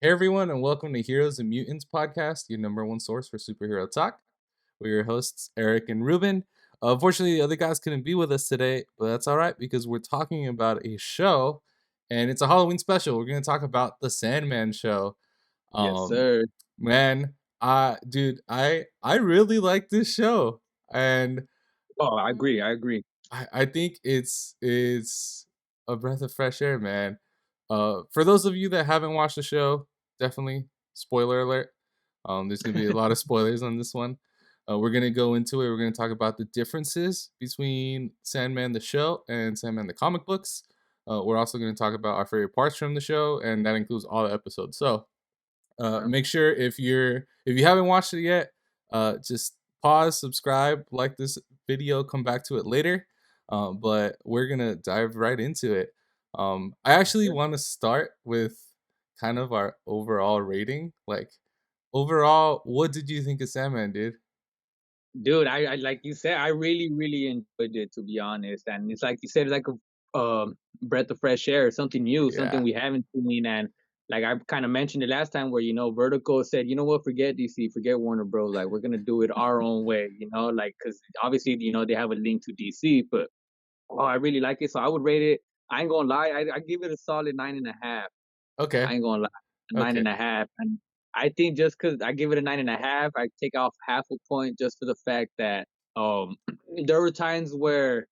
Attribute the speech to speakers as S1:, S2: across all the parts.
S1: Hey everyone, and welcome to Heroes and Mutants podcast, your number one source for superhero talk. We're your hosts, Erik and Ruben. Unfortunately, the other guys couldn't be with us today, but that's all right because we're talking about a show, and it's a Halloween special. We're going to talk about the Sandman show.
S2: Yes,
S1: Um,
S2: sir.
S1: man, dude, I really like this show, and
S2: Oh, I agree. I agree.
S1: I think it's a breath of fresh air, man. For those of you that haven't watched the show, definitely spoiler alert. There's gonna be a lot of spoilers on this one. We're gonna go into it. We're gonna talk about the differences between Sandman the show and Sandman the comic books. We're also gonna talk about our favorite parts from the show, and that includes all the episodes. So
S2: Yeah.
S1: make sure if you haven't watched it yet, just pause, subscribe, like this video, come back to it later. But we're gonna dive right into it. I actually want to start with kind of our overall rating. Like overall, what did you think of Sandman, dude?
S2: Dude, I like you said, I really, really enjoyed it to be honest. And it's like you said, it's like a breath of fresh air, something new, something
S1: Yeah,
S2: we haven't seen. And like I kind of mentioned it last time, where Vertigo said, you know what, forget DC, forget Warner Bros. Like we're gonna do it our own way, like because obviously they have a link to DC, but I really like it, so I would rate it. I ain't gonna lie, I give it a solid 9.5. I
S1: okay,
S2: ain't gonna lie, nine
S1: okay,
S2: and a half. And I think just because I give it a 9.5, I take off half a point just for the fact that um there were times where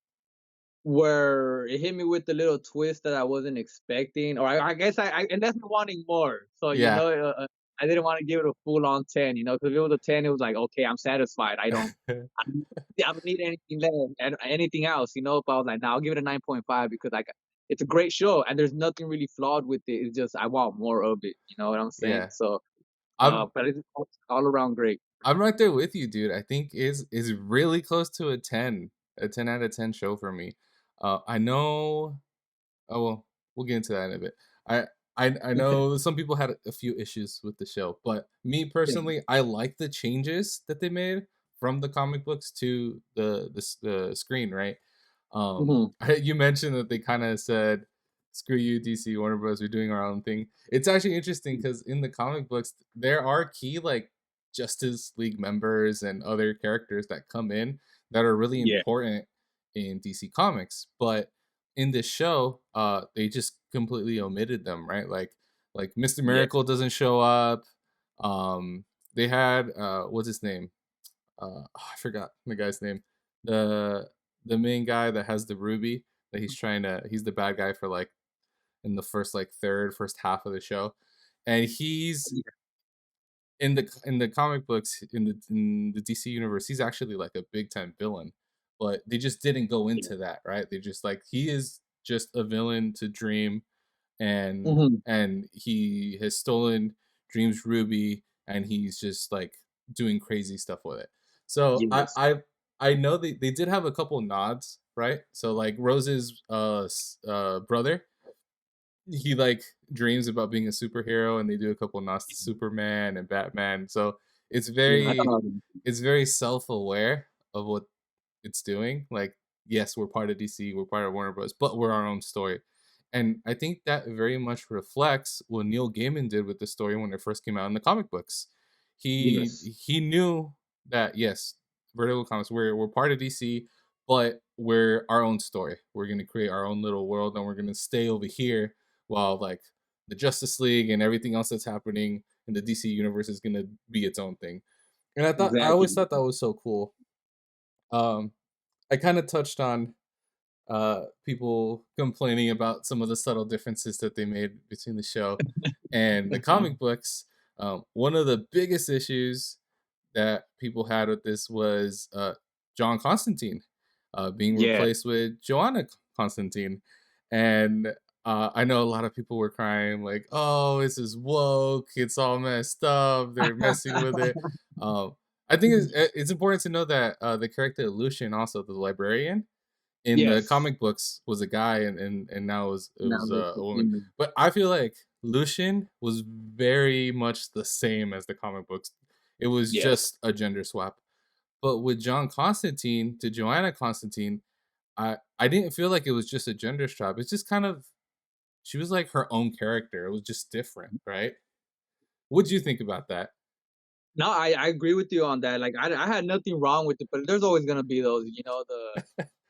S2: it hit me with the little twist that I wasn't expecting, or I guess I and that's me wanting more. So
S1: yeah,
S2: I didn't want to give it a full on 10. Because if it was a 10, it was like okay, I'm satisfied. I don't need anything less, and anything else. But I was like, nah, I'll give it a 9.5 because it's a great show and there's nothing really flawed with it. It's just I want more of it. You know what I'm saying?
S1: yeah.
S2: So,
S1: I'm
S2: but it's all around great.
S1: I'm right there with you, dude. I think is really close to a 10 out of 10 show for me. I know. Oh well, we'll get into that in a bit. I I know some people had a few issues with the show, but me
S2: Yeah.
S1: personally, I like the changes that they made from the comic books to the screen. Right?
S2: Hmm.
S1: You mentioned that they kind of said, "Screw you, DC Warner Bros. We're doing our own thing." It's actually interesting because in the comic books, there are key like Justice League members and other characters that come in that are really
S2: Yeah.
S1: important in DC Comics, but in this show, they just completely omitted them, right? Like Mr.
S2: Yes.
S1: Miracle doesn't show up. They had what's his name? I forgot the guy's name. The the main guy that has the ruby that he's the bad guy for like in the first like first half of the show. And he's
S2: Yeah.
S1: in the comic books in the DC universe, he's actually like a big time villain, but they just didn't go
S2: Yeah.
S1: into that, right? They just like he is just a villain to Dream, and
S2: Hmm.
S1: he has stolen Dream's ruby, and he's just like doing crazy stuff with it. So
S2: Yes.
S1: I know they did have a couple nods, right? So like Rose's brother, he like dreams about being a superhero, and they do a couple nods to Superman and Batman. So it's
S2: Yeah. I
S1: very
S2: thought.
S1: it's very self-aware of what it's doing. Like, yes, we're part of DC, we're part of Warner Bros., but we're our own story. And I think that very much reflects what Neil Gaiman did with the story when it first came out in the comic books. He
S2: Yes.
S1: he knew that yes, Vertigo Comics, we're part of DC, but we're our own story. We're gonna create our own little world, and we're gonna stay over here while like the Justice League and everything else that's happening in the DC universe is gonna be its own thing. And I always
S2: Exactly.
S1: thought that was so cool. Um, I kind of touched on people complaining about some of the subtle differences that they made between the show and the comic books. One of the biggest issues that people had with this was John Constantine being
S2: Yeah.
S1: replaced with Joanna Constantine, and I know a lot of people were crying like, "Oh, this is woke. It's all messed up. They're messing with it." Um, I think it's important to know that the character Lucian, also the librarian, in the
S2: Yes.
S1: comic books was a guy, and now it
S2: Now
S1: was
S2: it's
S1: a
S2: a
S1: woman.
S2: female.
S1: But I feel like Lucian was very much the same as the comic books. It was
S2: Yes.
S1: just a gender swap. But with John Constantine to Joanna Constantine, I didn't feel like it was just a gender swap. It's just kind of she was like her own character. It was just different, right? What'd you think about that?
S2: No, I agree with you on that. Like I had nothing wrong with it, but there's always gonna be those,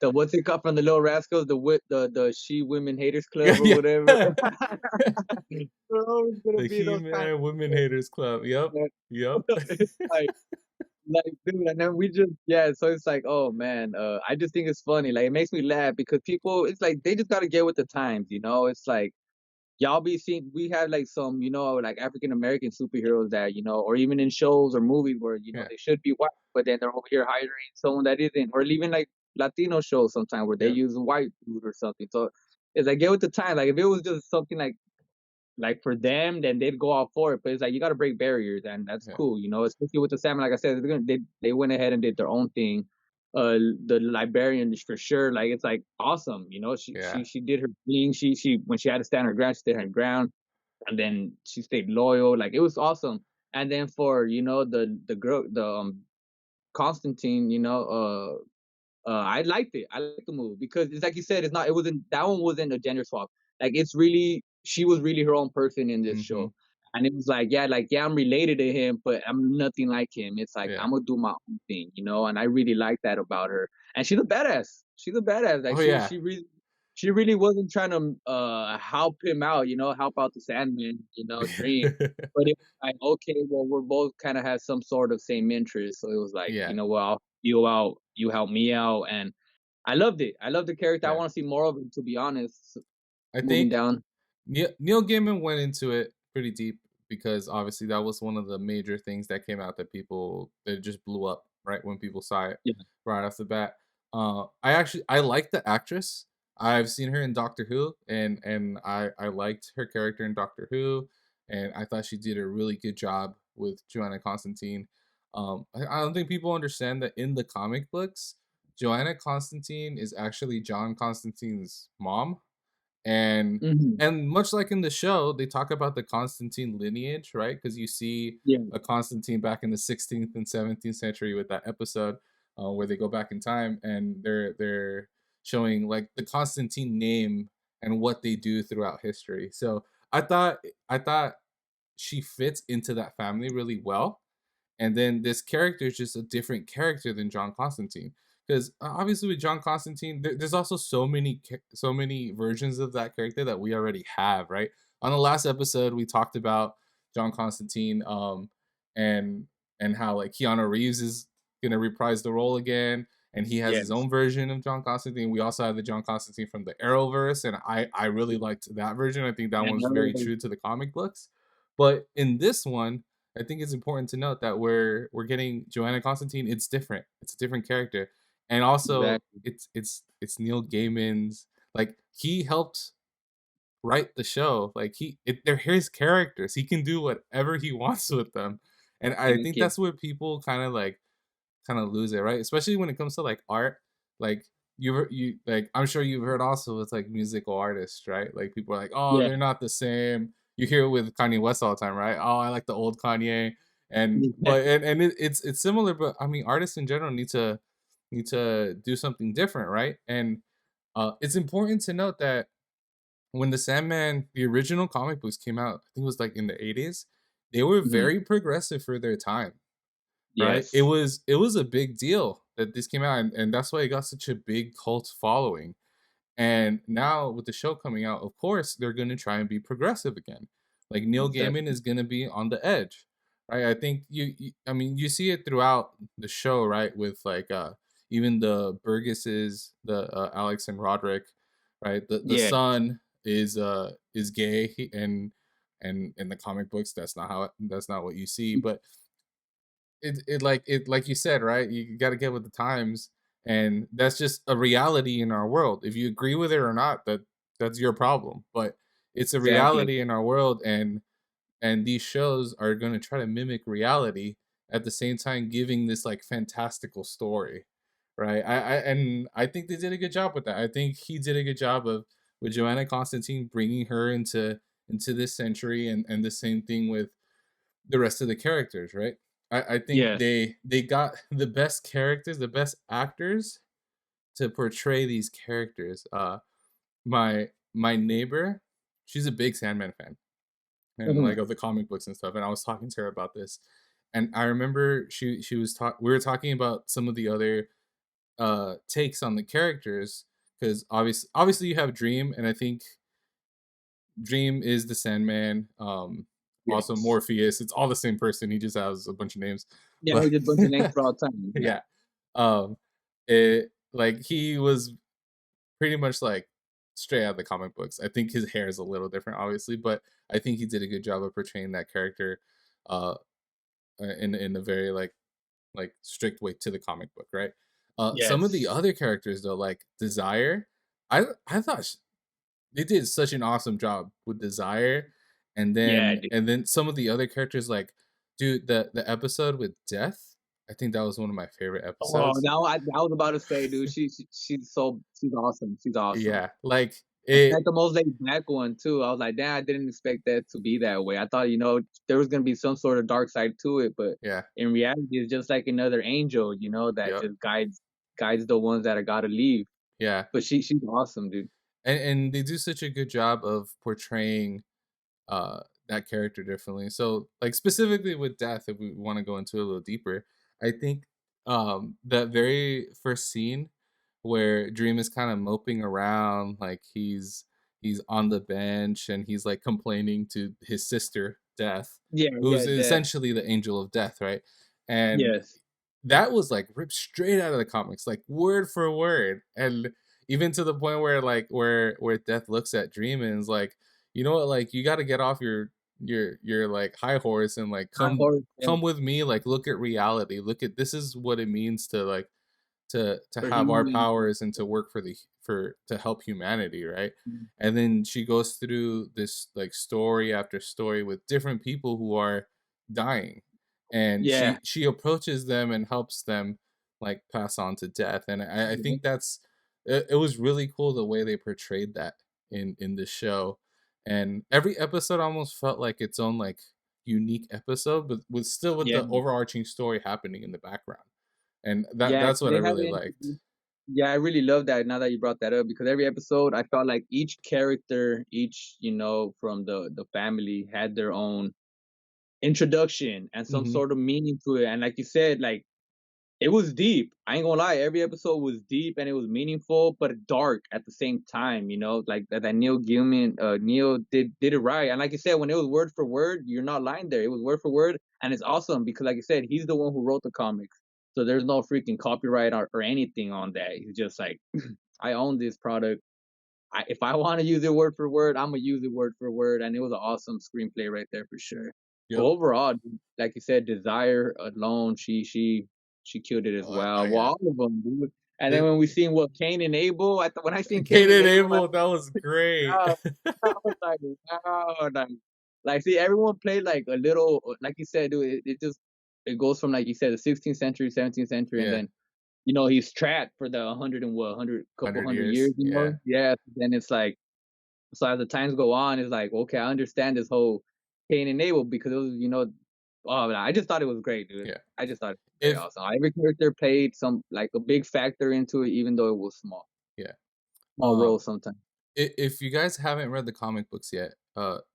S2: the what's it called from the Little Rascals, the She Women Haters
S1: Yeah,
S2: Club or whatever.
S1: yeah.
S2: There's always gonna
S1: The
S2: be those kind
S1: He-Man
S2: of
S1: Women
S2: people.
S1: Haters Club. Yep.
S2: That
S1: Yep.
S2: it's like, dude, and then we just yeah, so it's like, oh man, I just think it's funny. Like it makes me laugh because people, it's like they just gotta get with the times, you know. It's like y'all be seeing we have like some, like African American superheroes that, or even in shows or movies where,
S1: Yeah.
S2: they should be white, but then they're over here hiring someone that isn't, or even like Latino shows sometimes where they
S1: Yep.
S2: use a white dude or something. So it's like get with the time. Like if it was just something like for them, then they'd go all for it. But it's like you got to break barriers, and that's
S1: Yeah.
S2: cool, Especially with the Salmon, like I said, they went ahead and did their own thing. The librarian for sure, like it's like awesome, She
S1: Yeah.
S2: she she did her thing. She when she had to stand her ground, she stood her ground, and then she stayed loyal. Like it was awesome. And then for the girl, the Constantine, I liked it. I liked the movie because it's like you said, it wasn't that one wasn't a gender swap. Like it's really she was really her own person in this
S1: Mhm.
S2: show. And it was like, I'm related to him, but I'm nothing like him. It's like
S1: Yeah.
S2: I'm gonna do my own thing, and I really like that about her. And she's a badass. She's a badass. Like
S1: Oh,
S2: she
S1: yeah.
S2: she really she really wasn't trying to help him out, help out the Sandman, dream. But it was like, okay, well, we're both kind of had some sort of same interest. So it was like,
S1: Yeah.
S2: well, I'll help you out, you help me out, and I loved it. I loved the character. I
S1: Yeah.
S2: want to see more of him, to be honest.
S1: I
S2: Moving
S1: think
S2: down.
S1: Neil Gaiman went into it pretty deep because obviously that was one of the major things that came out that just blew up right when people saw it
S2: Yeah.
S1: right off the bat. I like the actress. I've seen her in Doctor Who, and I liked her character in Doctor Who, and I thought she did a really good job with Joanna Constantine. I don't think people understand that in the comic books, Joanna Constantine is actually John Constantine's mom, and
S2: Mhm.
S1: and much like in the show, they talk about the Constantine lineage, right? Because you see
S2: Yeah.
S1: a Constantine back in the 16th and 17th century with that episode where they go back in time and they're showing like the Constantine name and what they do throughout history. So I thought she fits into that family really well, and then this character is just a different character than John Constantine. Because obviously with John Constantine, there's also so many versions of that character that we already have, right? On the last episode, we talked about John Constantine, and how like Keanu Reeves is gonna reprise the role again, and he has his
S2: Yes.
S1: own version of John Constantine. We also have the John Constantine from the Arrowverse, and I really liked that version. I think that
S2: And
S1: one's very
S2: everyone-
S1: true to the comic books. But in this one, I think it's important to note that we're getting Joanna Constantine. It's different. It's a different character, and also
S2: Exactly.
S1: it's Neil Gaiman's. Like he helped write the show. Like they're his characters. He can do whatever he wants with them, and I
S2: And
S1: think
S2: kid.
S1: that's where people kind of lose it, right? Especially when it comes to like art. Like you like I'm sure you've heard also with like musical artists, right? Like people are like, oh,
S2: Yeah.
S1: they're not the same. You hear it with Kanye West all the time, right? Oh, I like the old Kanye, it's similar, but I mean, artists in general need to do something different, right? And it's important to note that when the Sandman, the original comic books came out, I think it was like in the 80s, they were
S2: Mhm.
S1: very progressive for their time, right? It
S2: Yes.
S1: was a big deal that this came out, and that's why it got such a big cult following. And now with the show coming out, of course, they're going to try and be progressive again. Like Neil Gaiman
S2: Exactly.
S1: is going to be on the edge, right? I think I mean, you see it throughout the show, right? With like even the Burgesses, the Alex and Roderick, right? The
S2: Yeah.
S1: son is gay, and in the comic books, that's not what you see, but it like you said, right? You got to get with the times, and that's just a reality in our world. If you agree with it or not, that's your problem. But it's a
S2: Exactly.
S1: reality in our world, and these shows are going to try to mimic reality at the same time giving this like fantastical story, right? I think they did a good job with that. I think he did a good job of with Joanna Constantine bringing her into this century, and the same thing with the rest of the characters, right? I think
S2: Yes.
S1: they got the best characters, the best actors to portray these characters. My neighbor, she's a big Sandman fan, and
S2: Mhm.
S1: like of the comic books and stuff. And I was talking to her about this, and I remember she was we were talking about some of the other takes on the characters, because obviously you have Dream, and I think Dream is the Sandman. Also
S2: Yes.
S1: Morpheus. It's all the same person. He just has a bunch of names,
S2: Yeah,
S1: but
S2: he did a bunch of names for all time. Yeah.
S1: yeah, it like he was pretty much like straight out of the comic books. I think his hair is a little different, obviously, but I think he did a good job of portraying that character uh, in a very like strict way to the comic book, right? Some of the
S2: Yes.
S1: other characters though, like Desire, I thought they did such an awesome job with Desire,
S2: Yeah, dude.
S1: and then some of the other characters, like dude, the episode with Death, I think that was one of my favorite
S2: Oh,
S1: episodes.
S2: now I was about to say, dude, she's awesome. She's awesome.
S1: Yeah, like
S2: And
S1: it.
S2: that's the most laid back one too. I was like, damn, I didn't expect that to be that way. I thought, there was gonna be some sort of dark side to it, but
S1: Yeah,
S2: in reality, it's just like another angel, that
S1: yep,
S2: just guides the ones that are gotta leave.
S1: yeah,
S2: But she's awesome, dude.
S1: and they do such a good job of portraying uh that character differently. So like specifically with Death, if we want to go into it a little deeper, I think that very first scene where Dream is kind of moping around, like he's on the bench and he's like complaining to his sister Death,
S2: Yeah,
S1: who's
S2: yeah, that
S1: essentially the angel of death, right? And
S2: yes.
S1: that was like ripped straight out of the comics, like word for word. And even to the point where like where Death looks at Dream and is like, you know what, like you got to get off your like high horse and like
S2: I horror
S1: come with me, like look at reality, look at this is what it means to like to
S2: for
S1: have our
S2: human.
S1: powers and to work for the for to help humanity, right? And then she goes through this like story after story with different people who are dying, and
S2: Yeah.
S1: she approaches them and helps them like pass on to death. And I
S2: Mhm.
S1: think that's it was really cool the way they portrayed that in the show. And every episode almost felt like its own like unique episode, but with still with
S2: Yeah.
S1: the overarching story happening in the background, and
S2: Yeah,
S1: that's what I
S2: they had
S1: really
S2: it
S1: liked.
S2: yeah, I really love that now that you brought that up because every episode I felt like each character, each, from the family had their own introduction and some
S1: Mhm.
S2: sort of meaning to it. And like you said, like it was deep. I ain't gonna lie, every episode was deep and it was meaningful, but dark at the same time. Like that Neil Gaiman, Neil did it right. And like you said, when it was word for word, you're not lying there. It was word for word, and it's awesome because, like you said, he's the one who wrote the comics, so there's no freaking copyright or anything on that. He's just like, I own this product. If I want to use it word for word, I'm gonna use it word for word, and it was an awesome screenplay right there for sure. But
S1: Yep.
S2: overall, dude, like you said, Desire alone, she killed it as well. Well,
S1: Yeah.
S2: all of them, dude. And then
S1: It
S2: when we seen what Cain and Abel, when I seen Cain
S1: Cain
S2: and
S1: and
S2: Abel,
S1: Abel, that was great.
S2: wow, I was like, wow, like see, everyone played like a little, like you said, dude. It just it goes from like you said, the 16th century, 17th century, and
S1: Yeah,
S2: then he's trapped for the 100 and what 100 couple
S1: 100
S2: hundred years,
S1: years, yeah,
S2: yeah. Then it's like so as the times go on, it's like, okay, I understand this whole Cain and Abel because it was, oh, I just thought it was great, dude.
S1: yeah.
S2: I just thought it was very
S1: If
S2: awesome. Every character played some like a big factor into it, even though it was
S1: yeah,
S2: small
S1: um,
S2: role sometimes.
S1: if you guys haven't read the comic books yet,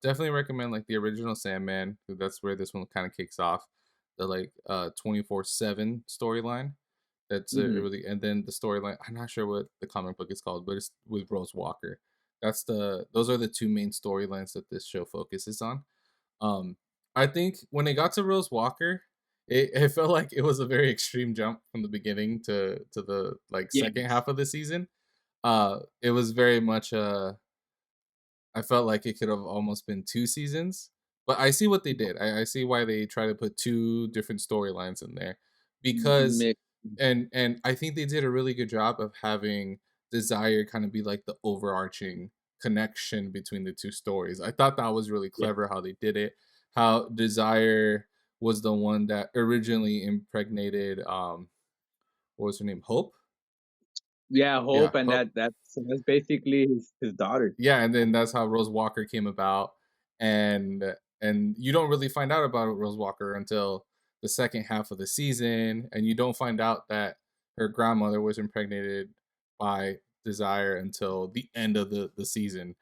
S1: definitely recommend like the original Sandman, 'cause that's where this one kind of kicks off. The like 24/7 storyline. That's a
S2: Hmm.
S1: really, and then the storyline. I'm not sure what the comic book is called, but it's with Rose Walker. Those are the two main storylines that this show focuses on. Um, I think when it got to Rose Walker, it felt like it was a very extreme jump from the beginning to the like second
S2: Yes.
S1: half of the season. It was very much I felt like it could have almost been 2 seasons, but I see what they did. I see why they try to put 2 different storylines in there, because
S2: Mix.
S1: and I think they did a really good job of having Desire kind of be like the overarching connection between the 2 stories. I thought that was really
S2: Yeah.
S1: clever how they did it. How Desire was the one that originally impregnated, what was her name? Hope?
S2: Yeah,
S1: Yeah,
S2: Hope, and
S1: Hope.
S2: that's basically his daughter.
S1: Yeah, and then that's how Rose Walker came about, and you don't really find out about Rose Walker until the second half of the season, and you don't find out that her grandmother was impregnated by Desire until the end of the season,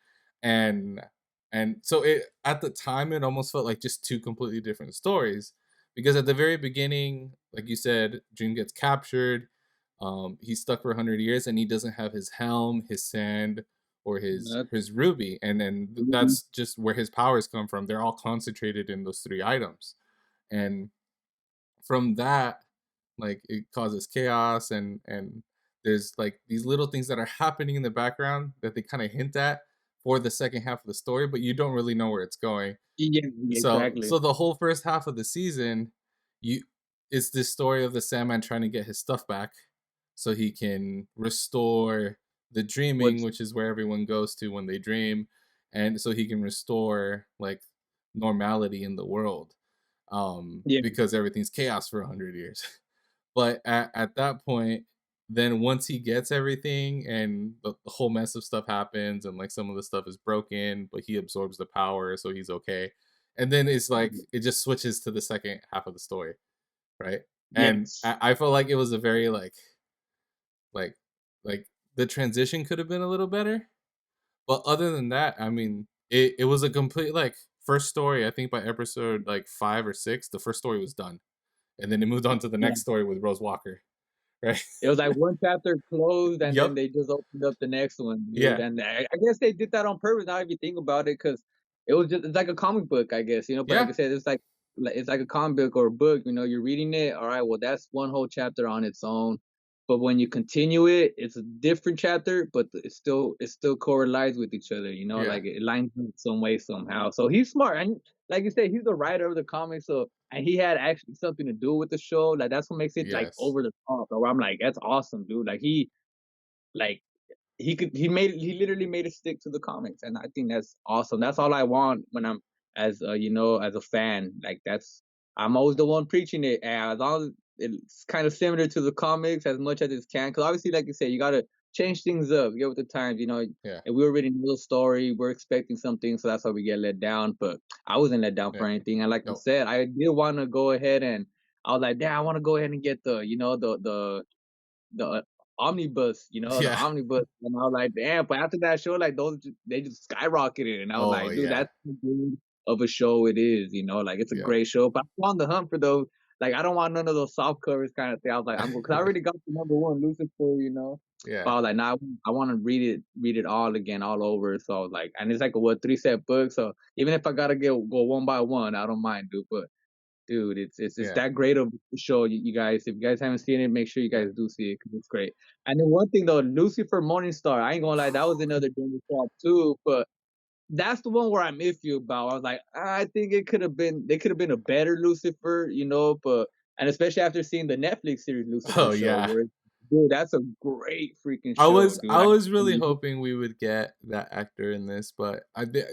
S1: and And so it at the time it almost felt like just two completely different stories because at the very beginning, like you said, Dream gets captured. He's stuck for 100 years, and he doesn't have his helm, his sand, or his
S2: Nothing.
S1: ruby. And then
S2: Mhm.
S1: that's just where his powers come from. They're all concentrated in those three items, and from that, like it causes chaos, and there's like these little things that are happening in the background that they kind of hint at for the second half of the story, but you don't really know where it's going.
S2: Yeah, yeah,
S1: So
S2: exactly.
S1: the whole first half of the season, you it's this story of the Sandman trying to get his stuff back so he can restore the dreaming,
S2: What's
S1: which is where everyone goes to when they dream, and so he can restore like normality in the world.
S2: yeah,
S1: Because everything's chaos for 100 years. But at that point, then once he gets everything and the whole mess of stuff happens and like some of the stuff is broken, but he absorbs the power, so he's okay. And then it's like
S2: mhm,
S1: it just switches to the second half of the story, right? And
S2: yes.
S1: I felt like it was a very like like the transition could have been a little better. But other than that, I mean, it was a complete like first story. I think by episode like 5 or 6, the first story was done, and then it moved on to the
S2: Yeah.
S1: next story with Rose Walker, right?
S2: It was like one chapter closed, and then
S1: Yep.
S2: they just opened up the next one, dude.
S1: Yeah.
S2: And I guess they did that on purpose. Now if you think about it, because it was just it's like a comic book, I guess, you know. But like I
S1: Yeah.
S2: said, it's like a comic book or a book. You know, you're reading it. All right, well, that's one whole chapter on its own. But when you continue it, it's a different chapter, but it still correlates with each other. You know,
S1: Yeah.
S2: like it lines up some way somehow. So he's smart, and like you said, he's the writer of the comic. So and he had actually something to do with the show. Like that's what makes it like
S1: Yes.
S2: over the top. Where I'm like, that's awesome, dude. Like he literally made it stick to the comics, and I think that's awesome. That's all I want when I'm as as a fan. Like that's I'm always the one preaching it, and as long as it's kind of similar to the comics as much as it can, because obviously, like you said, you gotta change things up, get with the times. You know,
S1: Yeah.
S2: and we already know the story, we're expecting something, so that's why we get let down. But I wasn't let down for
S1: Yeah.
S2: anything, and like I
S1: No.
S2: said, I did want to go ahead and I was like, damn, I want to go ahead and get the the omnibus, the
S1: Yeah.
S2: omnibus, and I was like, "Damn!" But after that show, like they just skyrocketed, and I was
S1: Oh
S2: like, "Dude,
S1: yeah.
S2: that's how good of a show it is." Like it's a
S1: Yeah.
S2: great show. But I'm on the hunt for those. Like I don't want none of those soft covers kind of thing. I was like, I'm because I already got the number one Lucifer. But
S1: Yeah.
S2: I was like, nah, I want to read it all again, all over. So I was like, and it's like a what 3 set book. So even if I gotta go one by one, I don't mind, dude. But dude, it's
S1: Yeah.
S2: that great of a show. You guys, if you guys haven't seen it, make sure you
S1: Yeah.
S2: guys do see it because it's great. And then one thing though, Lucifer Morningstar, I ain't gonna lie, that was another Denver flop too. But that's the one where I'm iffy about. I was like, I think they could have been a better Lucifer, but and especially after seeing the Netflix series Lucifer
S1: Oh
S2: show,
S1: yeah.
S2: where dude, that's a great freaking show, dude.
S1: I was really hoping we would get that actor in this, but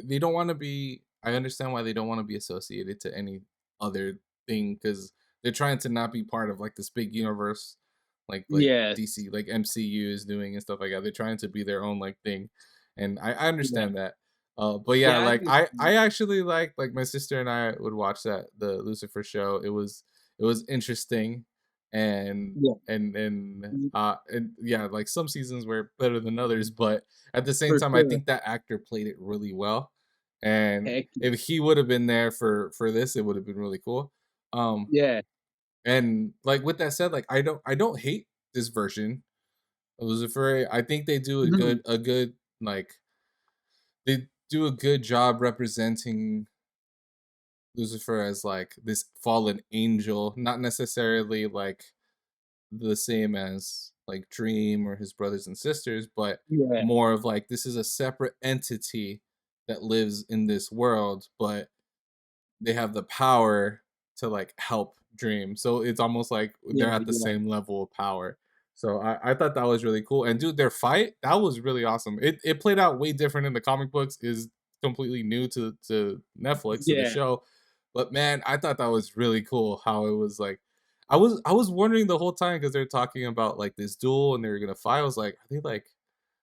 S1: they don't want to be. I understand why they don't want to be associated to any other thing because they're trying to not be part of like this big universe, like
S2: Yes,
S1: DC, like MCU is doing and stuff like that. They're trying to be their own like thing, and I
S2: yeah,
S1: understand that. But yeah,
S2: yeah,
S1: like I actually like my sister and I would watch the Lucifer show. It was interesting and
S2: yeah,
S1: and yeah, like some seasons were better than others, but at the same
S2: for
S1: time, I
S2: sure.
S1: think that actor played it really well. And
S2: Heck
S1: if he would have been there for this, it would have been really cool. Um,
S2: yeah.
S1: and like with that said, like I don't hate this version of Lucifer. I think they do
S2: Mhm.
S1: a good like they do a good job representing Lucifer as like this fallen angel, not necessarily like the same as like Dream or his brothers and sisters, but
S2: Yeah,
S1: more of like this is a separate entity that lives in this world, but they have the power to like help Dream. So it's almost like
S2: yeah,
S1: they're at the
S2: yeah.
S1: same level of power. So I thought that was really cool. And dude, their fight, that was really awesome. It played out way different in the comic books, is completely new to Netflix, to the
S2: Yeah.
S1: show. But man, I thought that was really cool how it was like I was wondering the whole time because they're talking about like this duel and they were gonna fight. I was like, are they like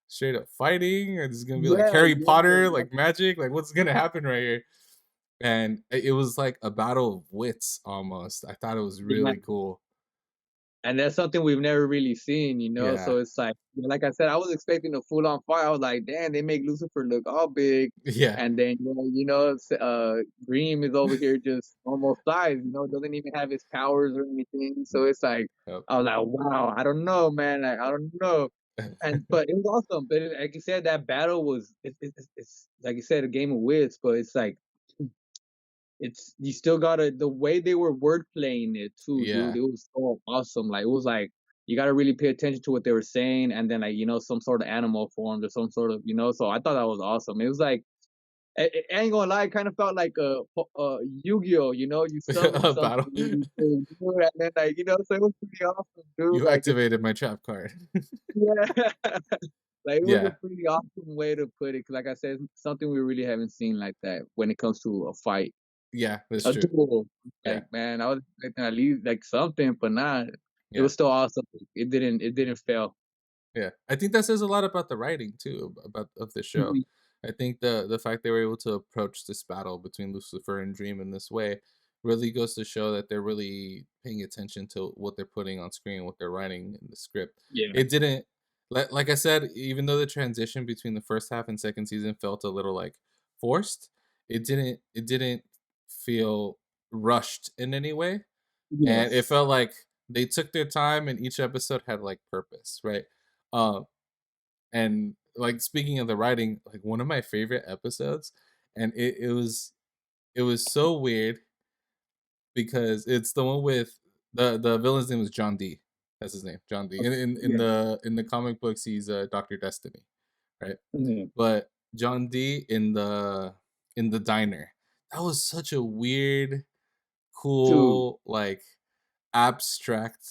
S1: straight up fighting? Or is this gonna be like
S2: Yeah,
S1: Harry Potter,
S2: yeah,
S1: like magic? Like what's gonna happen right here? And it was like a battle of wits almost. I thought it was
S2: yeah.
S1: really cool.
S2: and that's something we've never really seen, you know.
S1: Yeah.
S2: So it's like I said, I was expecting a full on fight. I was like, damn, they make Lucifer look all big,
S1: Yeah.
S2: and then Dream is over here just almost size, doesn't even have his powers or anything. So it's like
S1: Yep.
S2: I was like, wow, I don't know, man, like, I don't know. And but it was awesome. But like you said, that battle was it's like you said, a game of wits, but it's like it's you still gotta the way they were word playing it too, dude.
S1: Yeah.
S2: It was so awesome. Like it was like you gotta really pay attention to what they were saying, and then some sort of animal formed or some sort of. So I thought that was awesome. It was like I ain't gonna lie, it kind of felt like a Yu-Gi-Oh. You summon
S1: A
S2: something,
S1: battle.
S2: and and then so it was pretty awesome, dude.
S1: You
S2: Like it's
S1: activated my trap card.
S2: yeah, like it was a
S1: Yeah.
S2: pretty awesome way to put it. Cause like I said, something we really haven't seen like that when it comes to a fight.
S1: Yeah, that's
S2: A
S1: true.
S2: duel.
S1: Yeah.
S2: Like, man, I was expecting at least, like, something, but not. It
S1: Yeah.
S2: was still awesome. It didn't fail.
S1: Yeah, I think that says a lot about the writing too, about of the show.
S2: Mhm.
S1: I think the fact they were able to approach this battle between Lucifer and Dream in this way really goes to show that they're really paying attention to what they're putting on screen, what they're writing in the script.
S2: Yeah.
S1: It didn't like I said, even though the transition between the first half and second season felt a little like forced, it didn't feel rushed in any way, and it
S2: Yes.
S1: felt like they took their time and each episode had like purpose, right? Um, and like speaking of the writing, like one of my favorite episodes, and it was so weird because it's the one with the villain's name was John D. That's his name, John D. In
S2: Yeah.
S1: the comic books, he's Doctor Destiny, right?
S2: Mhm.
S1: But John D in the diner, that was such a weird,
S2: Dude,
S1: cool, like abstract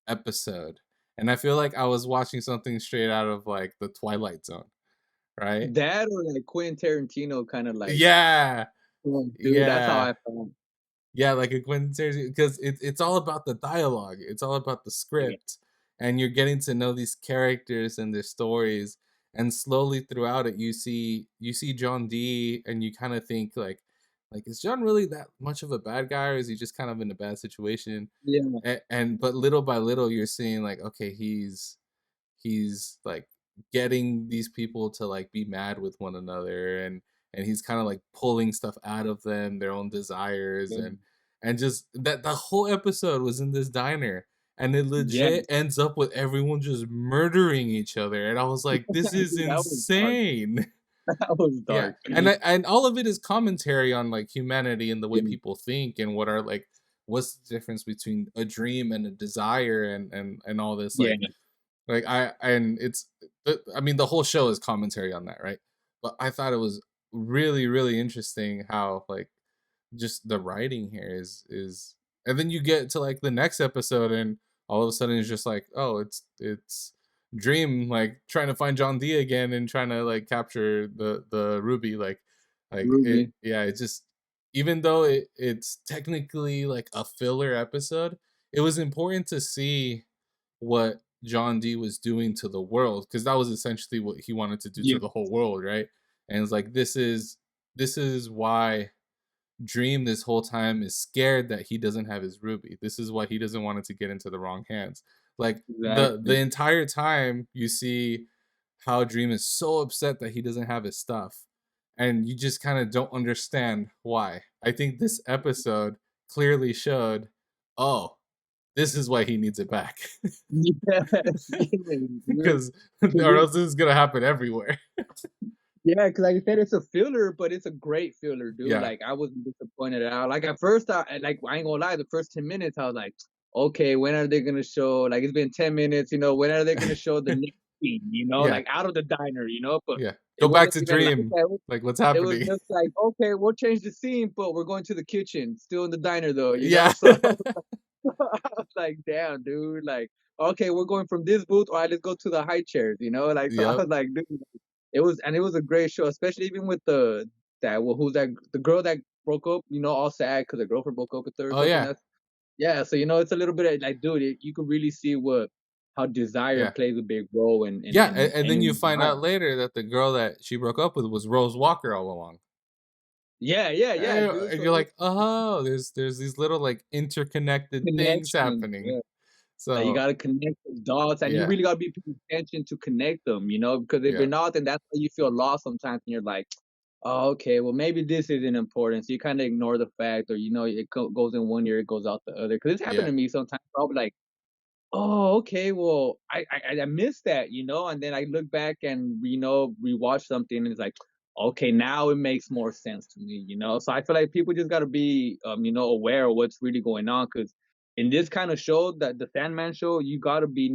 S1: episode. And I feel like I was watching something straight out of like the Twilight Zone, right?
S2: that or, like, Quentin Tarantino kinda, like,
S1: Yeah,
S2: dude, that's how
S1: yeah,
S2: I felt.
S1: yeah. Like a Quentin Tarantino, because it's all about the dialogue. It's all about the
S2: Yeah.
S1: script, and you're getting to know these characters and their stories. And slowly throughout it, you see John D, and you kind of think like is John really that much of a bad guy, or is he just kind of in a bad situation?
S2: Yeah.
S1: And but little by little, you're seeing like, okay, he's like getting these people to like be mad with one another, and he's kind of like pulling stuff out of them, their own desires,
S2: Yeah.
S1: and just that the whole episode was in this diner, and it legit
S2: Yes.
S1: ends up with everyone just murdering each other, and I was like, this is
S2: Dude, that was dark.
S1: insane.
S2: That was
S1: Yeah,
S2: dark.
S1: and all of it is commentary on like humanity and the way
S2: Yeah.
S1: people think, and what are like what's the difference between a dream and a desire, and all this
S2: Yeah.
S1: like I and it's I mean the whole show is commentary on that, right? But I thought it was really really interesting how like just the writing here is and then you get to like the next episode, and all of a sudden it's just like, oh, it's Dream like trying to find John D again and trying to like capture the ruby, like it,
S2: Ruby.
S1: yeah, it just, even though it's technically like a filler episode, it was important to see what John D was doing to the world, because that was essentially what he wanted to do to
S2: Yeah.
S1: the whole world, right? And it's like this is why Dream this whole time is scared that he doesn't have his ruby. This is why he doesn't want it to get into the wrong hands. Like the
S2: Exactly.
S1: entire time you see how Dream is so upset that he doesn't have his stuff, and you just kind of don't understand why. I think this episode clearly showed, oh, this is why he needs it back.
S2: Yes. Yeah, dude.
S1: Because
S2: 'Cause
S1: or else this is gonna happen everywhere.
S2: Yeah, cause like you said, it's a filler, but it's a great filler, dude.
S1: Yeah.
S2: Like, I wasn't disappointed at all. Like, at first, I ain't gonna lie, the first 10 minutes, I was like, "Okay, when are they gonna show" like, it's been 10 minutes, when are they gonna show the next scene,
S1: Yeah.
S2: like, out of the diner, But
S1: Yeah.
S2: it
S1: Go back
S2: wasn't
S1: to
S2: even like
S1: Dream.
S2: that.
S1: Like, what's
S2: It was
S1: happening?
S2: just like, "Okay, we'll change the scene, but we're going to the kitchen, still in the diner, though,"
S1: Yeah.
S2: So I was like, "Damn, dude," like, "Okay, we're going from this booth, alright, let's go to the high chairs," Like, so I
S1: Yep.
S2: was like, "Dude," it was a great show, especially even with who's that the girl that broke up, all sad because her girlfriend broke up with her or
S1: Oh,
S2: something.
S1: yeah.
S2: That's yeah, so it's a little bit of like, dude, you could really see how desire
S1: Yeah.
S2: plays a big role in in
S1: Yeah,
S2: in
S1: and then you
S2: anyone's
S1: find
S2: life.
S1: out later that the girl that she broke up with was Rose Walker all along.
S2: Yeah, yeah, yeah, dude.
S1: And
S2: So
S1: you're
S2: it was
S1: like, "Oh, there's these little, like, interconnected things
S2: connection.
S1: happening."
S2: Yeah. Like, you
S1: So
S2: gotta connect the dots, and you
S1: yeah,
S2: really gotta be paying attention to connect them, you know, because if you're
S1: yeah,
S2: not, then that's why you feel lost sometimes, and you're like, "Oh, okay, well, maybe this isn't important," so you kinda ignore the fact, or, it goes in one ear, it goes out the other. Because it's happened
S1: yeah,
S2: to me sometimes. I'll be like, "Oh, okay, well, I missed that," and then I look back and, rewatch something, and it's like, "Okay, now it makes more sense to me," you know? So I feel like people just gotta be, aware of what's really going on. Because in this kinda show, that the Sandman show, you gotta be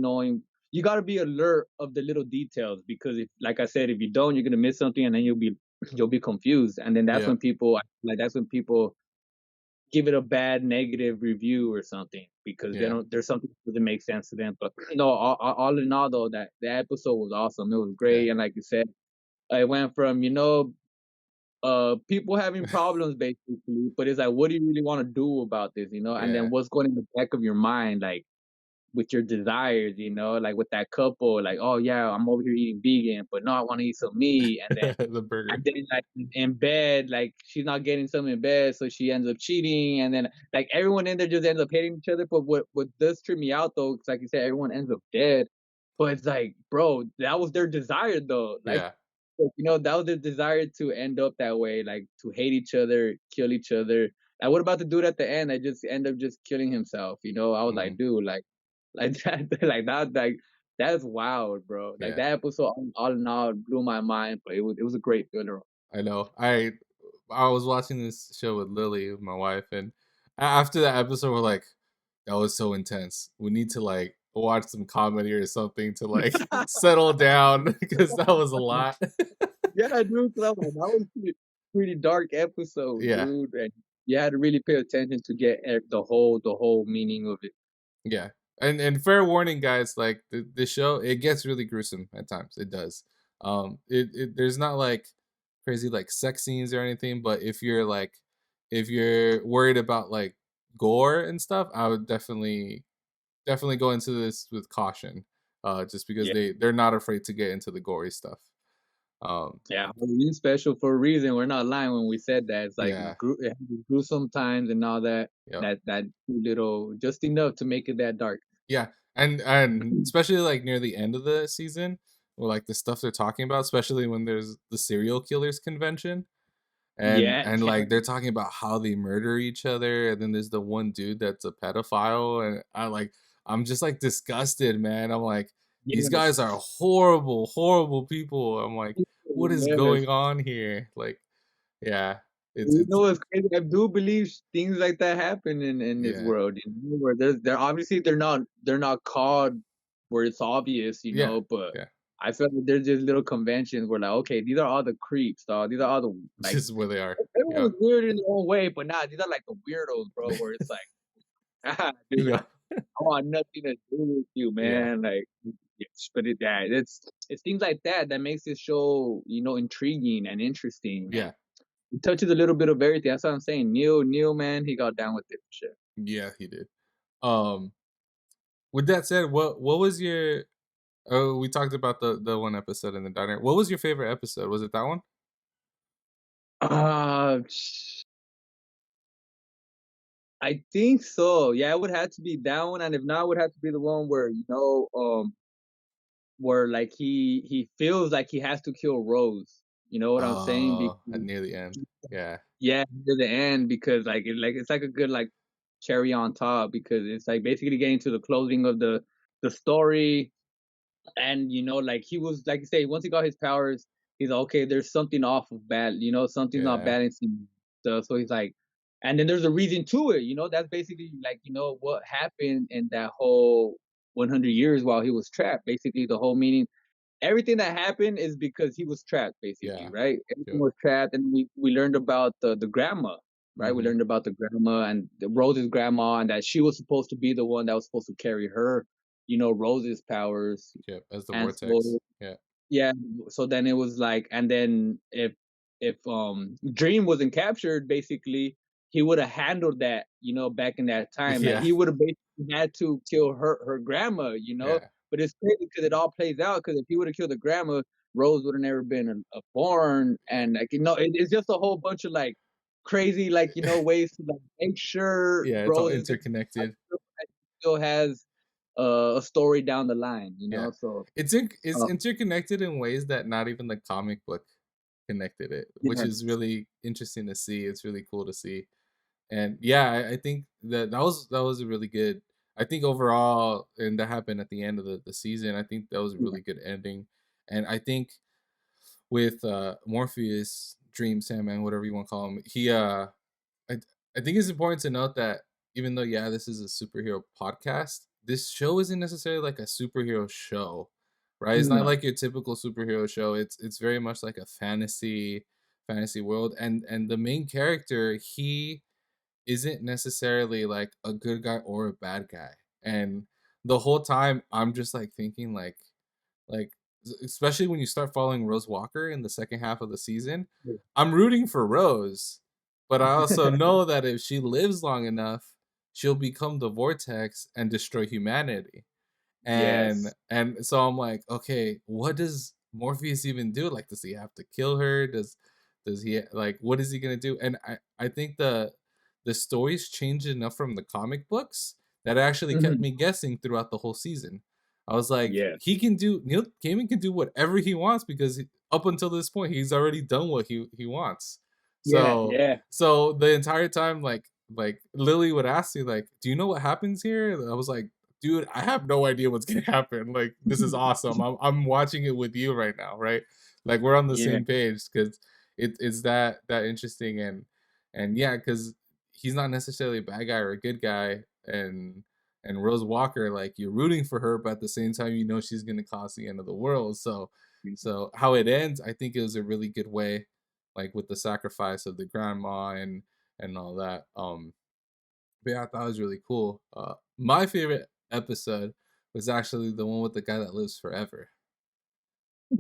S2: alert of the little details, because if, like I said, if you don't, you're gonna miss something, and then you'll be confused, and then
S1: yeah,
S2: that's when people give it a bad negative review or something, because they
S1: yeah,
S2: don't there's something that doesn't make sense to them. But no, all in all, though, that the episode was awesome. It was
S1: yeah,
S2: great, and like you said, it went from people having problems basically, but it's like, what do you really want to do about this, and then
S1: yeah.
S2: what's going in the back of your mind, like with your desires, like with that couple, like, oh yeah, I'm over here eating vegan, but no, I want to eat some meat,
S1: The
S2: and
S1: burger.
S2: then, like, in bed, like, she's not getting some in bed, so she ends up cheating, and then, like, everyone in there just ends up hating each other. But what does trip me out, though, 'cause like you said, everyone ends up dead. But it's like, bro, that was their desire, though. Like,
S1: Yeah.
S2: that was their desire to end up that way, like, to hate each other, kill each other. And what about the dude at the end that just end up just killing himself? I was like,
S1: Mhm.
S2: dude, like that, that's wild, bro. Like,
S1: Yeah.
S2: that episode, all in all, blew my mind, but it was a great funeral.
S1: I know. I was watching this show with Lily, my wife, and after that episode, we're like, "That was so intense. We need to like watch some comedy or something to like settle down because that was a lot."
S2: Yeah, dude, 'cause I'm like, that was pretty dark episode,
S1: Yeah,
S2: dude, and you had to really pay attention to get the whole meaning of it.
S1: yeah. And fair warning, guys, like the show, it gets really gruesome at times. It does. It there's not like crazy like sex scenes or anything, but if you're worried about like gore and stuff, I would definitely go into this with caution. Just because
S2: Yeah,
S1: they're not afraid to get into the gory stuff. Um,
S2: yeah, Halloween special for a reason. We're not lying when we said that. It's like
S1: yeah,
S2: it has its gruesome times and all that.
S1: yep.
S2: That little, just enough to make it that dark.
S1: Yeah, and especially like near the end of the season, or like the stuff they're talking about, especially when there's the serial killers convention,
S2: Yeah,
S1: and
S2: yeah,
S1: like they're talking about how they murder each other, and then there's the one dude that's a pedophile, and I'm just like disgusted, man. I'm like, these guys
S2: yes,
S1: are horrible, horrible people. I'm like, what is
S2: yes.
S1: going on here? Like, yeah,
S2: You
S1: it's
S2: know what's crazy? I do believe things like that happen in this
S1: yeah,
S2: world, where they're obviously they're not called where it's obvious,
S1: yeah,
S2: but
S1: yeah,
S2: I feel like there's just little conventions where, like, okay, these are all the creeps, dog. These are all the, like,
S1: just where they are. Yeah,
S2: everyone's weird in their own way, but nah, these are like the weirdos, bro. Where it's like, ah, dude,
S1: yeah,
S2: I want nothing to do with you,
S1: yeah,
S2: man. Like, yes, but it's things like that makes this show, intriguing and interesting, and
S1: yeah.
S2: it touches a little bit of everything. That's what I'm saying. Neil, man, he got down with it for sure.
S1: Yeah, he did. Um, with that said, what was your oh, we talked about the one episode in the diner. What was your favorite episode? Was it that one?
S2: Uh, I think so. Yeah, it would have to be that one, and if not, it would have to be the one where, where, like, he feels like he has to kill Rose. You know what I'm saying?
S1: Oh,
S2: Because,
S1: at near the end. Yeah.
S2: yeah, to the end, because, it's like a good, like, cherry on top, because it's like basically getting to the closing of the story. And, like, he was, like you say, once he got his powers, he's like, okay, there's something off of bad, something's not
S1: Yeah.
S2: balancing stuff. So he's like, and then there's a reason to it. That's basically, like, what happened in that whole 100 years while he was trapped. Basically, the whole meaning, everything that happened is because he was trapped, basically,
S1: Yeah.
S2: right? Everything
S1: Yep.
S2: was trapped, and we learned about the grandma, right? We
S1: Mhm.
S2: learned about the grandma, and Rose's grandma, and that she was supposed to be the one that was supposed to carry her, Rose's powers.
S1: Yep, as the
S2: And
S1: vortex.
S2: so,
S1: Yeah.
S2: yeah, so then it was like, and then if Dream wasn't captured, basically, he would have handled that, back in that time. Like,
S1: Yeah.
S2: he would have basically had to kill her grandma,
S1: Yeah.
S2: But it's crazy because it all plays out, because if he would have killed the grandma, Rose would have never been a born, and, like, it's just a whole bunch of, like, crazy, like, ways to, like, make sure
S1: Yeah, it's all
S2: Rose is gonna
S1: interconnected.
S2: still has a story down the line, you
S1: Yeah.
S2: know. So
S1: It's
S2: uh,
S1: interconnected in ways that not even the comic book connected it, which is
S2: yes,
S1: really interesting to see. It's really cool to see. And yeah, I think that was a really good. I think overall, and that happened at the end of the season. I think that was a
S2: yeah,
S1: really good ending. And I think with Morpheus, Dream, Sandman, whatever you want to call him, I I think it's important to note that even though yeah, this is a superhero podcast, this show isn't necessarily like a superhero show, right? It's not
S2: no,
S1: like your typical superhero show. It's very much like a fantasy world, and the main character, he isn't necessarily like a good guy or a bad guy. And the whole time I'm just like thinking like especially when you start following Rose Walker in the second half of the season,
S2: yeah.
S1: I'm rooting for Rose, but I also know that if she lives long enough, she'll become the vortex and destroy humanity. And
S2: Yes,
S1: so I'm like, okay, what does Morpheus even do? Like, does he have to kill her? Does he like what is he gonna do? And I think the stories changed enough from the comic books that it actually kept
S2: mhm,
S1: me guessing throughout the whole season. I was like,
S2: yeah,
S1: he can do Neil Gaiman can do whatever he wants because up until this point he's already done what he wants.
S2: yeah,
S1: So
S2: yeah,
S1: the entire time like Lily would ask me like, "Do you know what happens here?" And I was like, dude, I have no idea what's gonna happen. Like, this is awesome. I'm watching it with you right now, right? Like, we're on the
S2: yeah,
S1: same page because it's that interesting and yeah, because he's not necessarily a bad guy or a good guy, and Rose Walker, like you're rooting for her, but at the same time, you know she's gonna cause the end of the world. So how it ends, I think it was a really good way, like with the sacrifice of the grandma and all that. But yeah, I thought it was really cool. My favorite episode was actually the one with the guy that lives forever.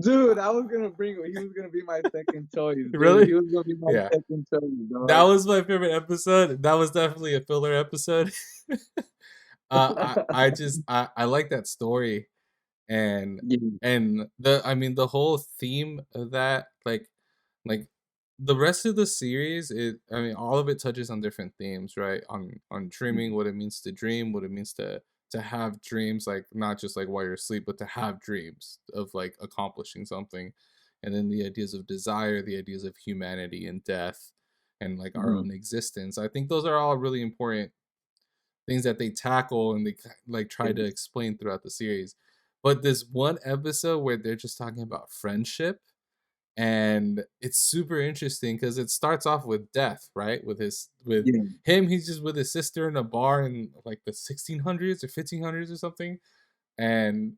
S2: dude, I was gonna bring. He was gonna be my second choice, dude.
S1: Really?
S2: He was gonna be my
S1: Yeah.
S2: second choice,
S1: That
S2: dog.
S1: was my favorite episode. That was definitely a filler episode. I just I like that story and
S2: Yeah,
S1: the I mean the whole theme of that like the rest of the series it I mean all of it touches on different themes, right? On dreaming, what it means to dream, what it means to have dreams, like not just like while you're asleep, but to have dreams of like accomplishing something. And then the ideas of desire, the ideas of humanity and death and like our
S2: mhm,
S1: own existence. I think those are all really important things that they tackle and they like try to
S2: yes,
S1: explain throughout the series. But this one episode where they're just talking about friendship and it's super interesting because it starts off with death, right? With
S2: yeah,
S1: him, he's just with his sister in a bar in like the 1600s or 1500s or something, and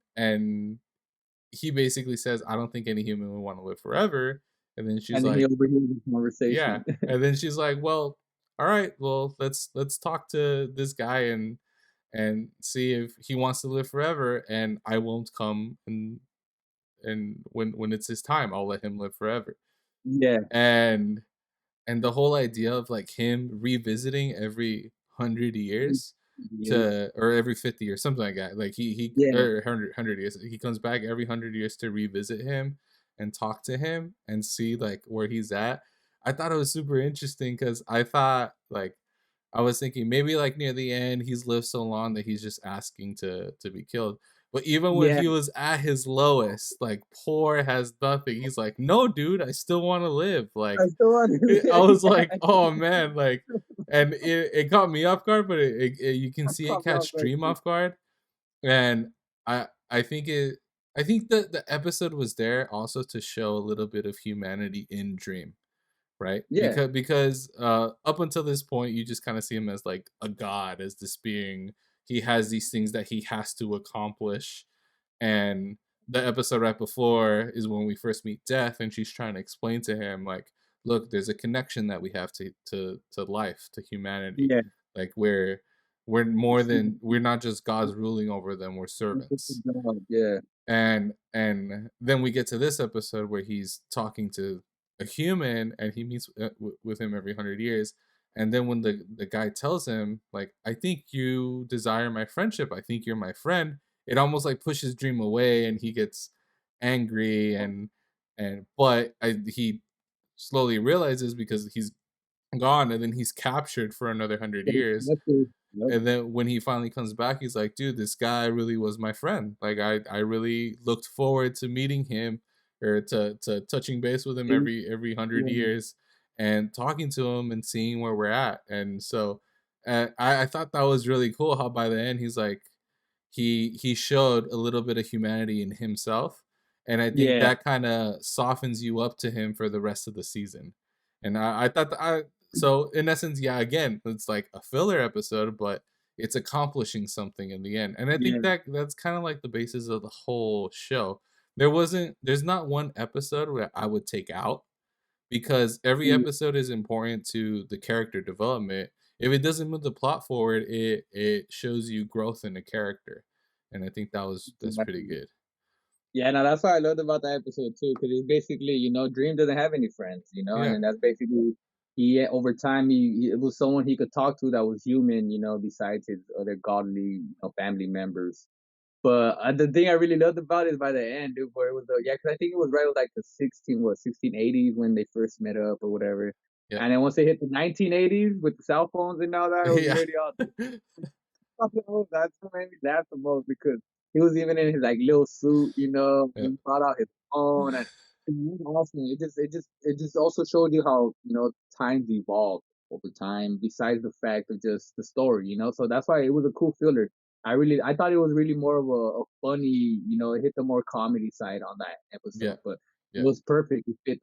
S1: he basically says, "I don't think any human would want to live forever." And then she's
S2: and then he
S1: like,
S2: overhears the
S1: "Yeah,"
S2: conversation.
S1: and then she's like, "Well, all right, well let's talk to this guy and see if he wants to live forever, and I won't come and when it's his time, I'll let him live forever."
S2: Yeah,
S1: And the whole idea of like him revisiting every 100 years
S2: years.
S1: to or every 50 years, something like that. Like he
S2: Yeah,
S1: or 100 years. He comes back every 100 years to revisit him and talk to him and see like where he's at. I thought it was super interesting because I thought like I was thinking maybe like near the end he's lived so long that he's just asking to be killed. But even when
S2: yeah.
S1: he was at his lowest, like poor has nothing, he's like, "No, dude, I still want to live."
S2: I
S1: Like
S2: still want
S1: I
S2: to.
S1: was like,
S2: Yeah,
S1: "Oh man!" Like, and it caught me off guard, but you can
S2: I
S1: see it
S2: caught me off
S1: catch
S2: guard
S1: Dream
S2: too.
S1: off guard, and I think I think the episode was there also to show a little bit of humanity in Dream, right?
S2: Yeah,
S1: Because up until this point, you just kind of see him as like a god, as this being. He has these things that he has to accomplish, and the episode right before is when we first meet Death, and she's trying to explain to him like, "Look, there's a connection that we have to life, to humanity.
S2: yeah.
S1: Like we're more
S2: It's
S1: than we're not just gods ruling over them. We're
S2: just a
S1: servants."
S2: job. Yeah,
S1: And then we get to this episode where he's talking to a human and he meets with him every 100 years. And then when the guy tells him like, "I think you desire my friendship, I think you're my friend," it almost like pushes Dream away and he gets angry and but he slowly realizes because he's gone and then he's captured for another 100
S2: get
S1: years
S2: accepted. Yep.
S1: And then when he finally comes back, he's like, "Dude, this guy really was my friend. Like, I really looked forward to meeting him or to touching base with him
S2: See?
S1: every 100
S2: Yeah,
S1: years and talking to him and seeing where we're at." And so I thought that was really cool how by the end he's like he showed a little bit of humanity in himself, and I think
S2: yeah,
S1: that kind of softens you up to him for the rest of the season. And I thought that I so in essence, yeah, again, it's like a filler episode, but it's accomplishing something in the end. And I think
S2: yeah,
S1: that that's kind of like the basis of the whole show. There's not one episode where I would take out because every
S2: yeah,
S1: episode is important to the character development. If it doesn't move the plot forward, it shows you growth in the character. And I think that's pretty
S2: exactly.
S1: good.
S2: Yeah, no, that's what I loved about that episode too, because it's basically, Dream doesn't have any friends, and
S1: Yeah.
S2: then that's basically over time it was someone he could talk to that was human, besides his other godly, family members. But the thing I really loved about it is by the end, dude, where it was yeah, because I think it was right with like the 1680s when they first met up or whatever,
S1: Yeah.
S2: and then once they hit the 1980s with the cell phones and all that, it was
S1: Yeah.
S2: already all that's what made me laugh the most because he was even in his like little suit,
S1: Yeah.
S2: he brought out his phone and it was awesome. It just also showed you how, times evolve over time, besides the fact of just the story, So that's why it was a cool filler. I thought it was really more of a funny, it hit the more comedy side on that
S1: Yeah.
S2: episode, but it
S1: Yeah.
S2: was perfect. It fit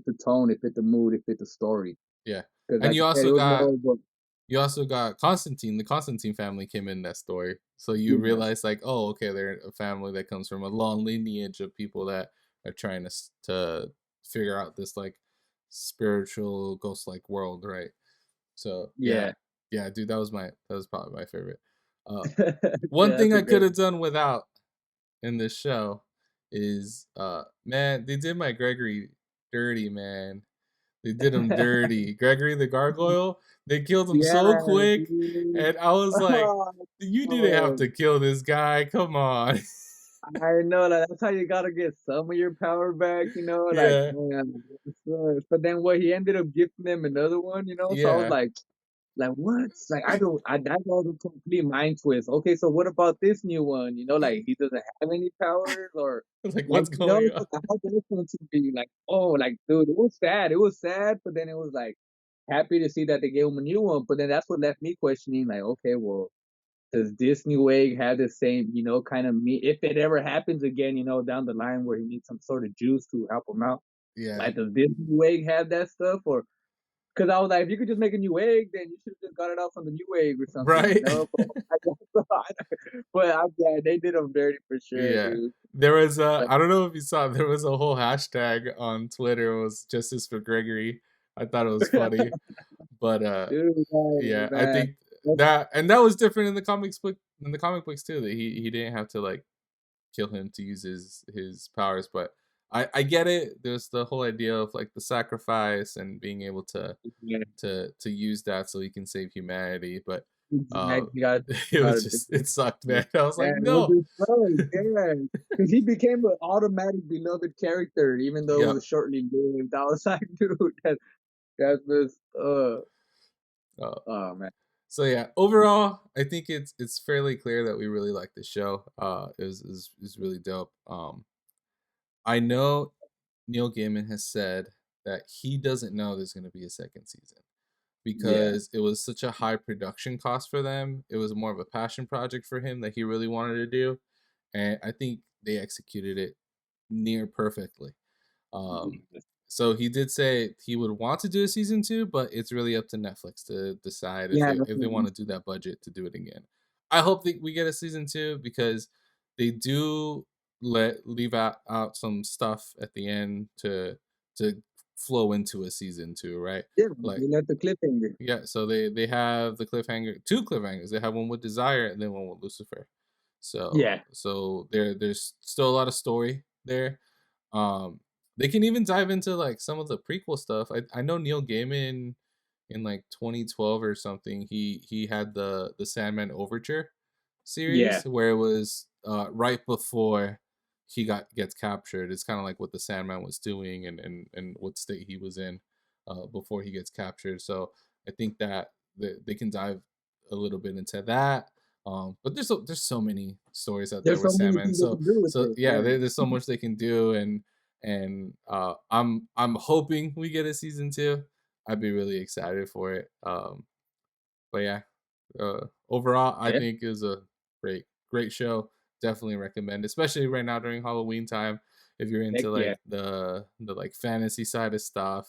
S2: the tone, it fit the mood, it fit the story.
S1: Yeah.
S2: Because
S1: And
S2: like you said, it was more of a
S1: you also got Constantine. The Constantine family came in that story. So you
S2: yeah,
S1: realize like, oh, okay, they're a family that comes from a long lineage of people that are trying to figure out this like spiritual ghost like world, right? So yeah.
S2: yeah.
S1: Yeah, dude, that was probably my favorite. Uh one
S2: Yeah,
S1: thing
S2: that's a
S1: I could
S2: great
S1: have done without in this show is man, they did my Gregory dirty, man. They did him dirty. Gregory the Gargoyle, they killed him
S2: Yeah,
S1: so quick,
S2: dude.
S1: and I was like,
S2: Oh,
S1: "You didn't have
S2: oh,
S1: to kill this guy. Come on."
S2: I know, like, that's how you gotta get some of your power back, like,
S1: Yeah,
S2: man, this sucks. But then what he ended up gifting them another one, so I was
S1: yeah.
S2: like, what? Like, that was a complete mind twist. Okay, so what about this new one? Like, he doesn't have any powers or
S1: Like,
S2: like,
S1: what's going on?
S2: like, how this one to be like, oh, like, dude, it was sad. It was sad, but then it was like happy to see that they gave him a new one. But then that's what left me questioning, like, okay, well, does this new egg have the same, kind of me if it ever happens again, down the line where he needs some sort of juice to help him out?
S1: Yeah,
S2: Like, does this new egg have that stuff? Or because I was like, if you could just make a new egg, then you should have just got it out from the new egg or something,
S1: right?
S2: But yeah, they did them dirty for sure,
S1: Yeah.
S2: dude.
S1: There was a
S2: But
S1: I don't know if you saw, there was a whole hashtag on Twitter, it was "Justice for Gregory." I thought it was funny, but,
S2: dude, oh,
S1: yeah, I
S2: man.
S1: think that was different in the comic books too, that he didn't have to, like, kill him to use his powers, but I get it. There's the whole idea of, like, the sacrifice and being able
S2: Yeah,
S1: to use that so he can save humanity, but, uh,
S2: exactly. You
S1: it was
S2: gotta
S1: just it sucked, man. I was
S2: yeah,
S1: like,
S2: it was
S1: "No."
S2: his son, yeah, because he became an automatic beloved character, even though it
S1: Yep.
S2: was shortly lived. I was like, dude, that's just,
S1: Uh,
S2: oh man,
S1: so yeah, overall, I think it's fairly clear that we really like the show. Is really dope. I know Neil Gaiman has said that he doesn't know there's going to be a second season
S2: yeah,
S1: because it was such a high production cost for them. It was more of a passion project for him that he really wanted to do, and I think they executed it near perfectly. Um,
S2: Jesus.
S1: so he did say he would want to do a season two, but it's really up to Netflix to decide
S2: Yeah, that's
S1: if they
S2: what
S1: want to do that budget to do it again. I hope that we get a season two because they do leave out some stuff at the end to flow into a season two, right?
S2: yeah,
S1: Like
S2: they left the cliffhanger.
S1: yeah, so they have the cliffhanger, two cliffhangers. They have one with Desire and then one with Lucifer.
S2: Yeah,
S1: So there's still a lot of story there. um, they can even dive into like some of the prequel stuff. I know Neil Gaiman in like 2012 or something. He had the Sandman Overture series
S2: yeah,
S1: where it was right before he gets captured. It's kind of like what the Sandman was doing and what state he was in before he gets captured. So I think that they can dive a little bit into that. But there's so many stories out there
S2: There's
S1: with
S2: so many
S1: Sandman.
S2: things they
S1: So
S2: can do with
S1: so
S2: it.
S1: yeah,
S2: Yeah.
S1: there's so much they can do, and I'm hoping we get a season two. I'd be really excited for it. But yeah, overall, I
S2: Yeah.
S1: think it was a great show. Definitely recommend, especially right now during Halloween time. If you're
S2: Heck
S1: into
S2: yeah.
S1: like the like fantasy side of stuff,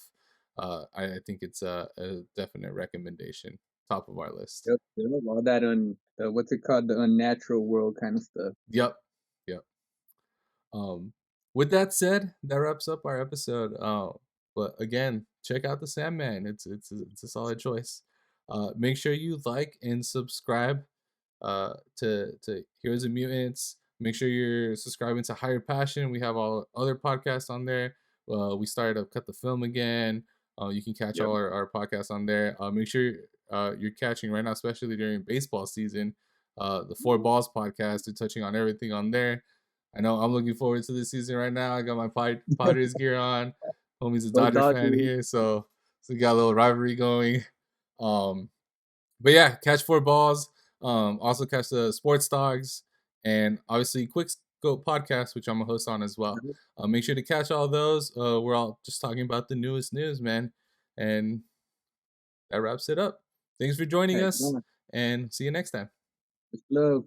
S1: I think it's a definite recommendation. Top of our list.
S2: Yep. Yep. All that what's it called? The unnatural world kind of stuff.
S1: Yep, yep. Um, with that said, that wraps up our episode. But again, check out the Sandman. It's a solid choice. Make sure you like and subscribe to Heroes and Mutants. Make sure you're subscribing to Higher Passion. We have all other podcasts on there. We started up Cut the Film again. You can catch
S2: Yep.
S1: all our podcasts on there. Make sure you're catching right now, especially during baseball season. The Four Balls podcast. They're touching on everything on there. I know I'm looking forward to this season right now. I got my Padres gear on. Homie's a
S2: Go
S1: Dodger fan
S2: Dodgers.
S1: here, so we got a little rivalry going. Um, but yeah, catch four balls. Also catch the sports dogs and obviously Quick Scope podcast, which I'm a host on as well. Make sure to catch all those. We're all just talking about the newest news, man. And that wraps it up. Thanks for joining
S2: Heck
S1: us,
S2: yeah.
S1: and see you next time.
S2: It's love.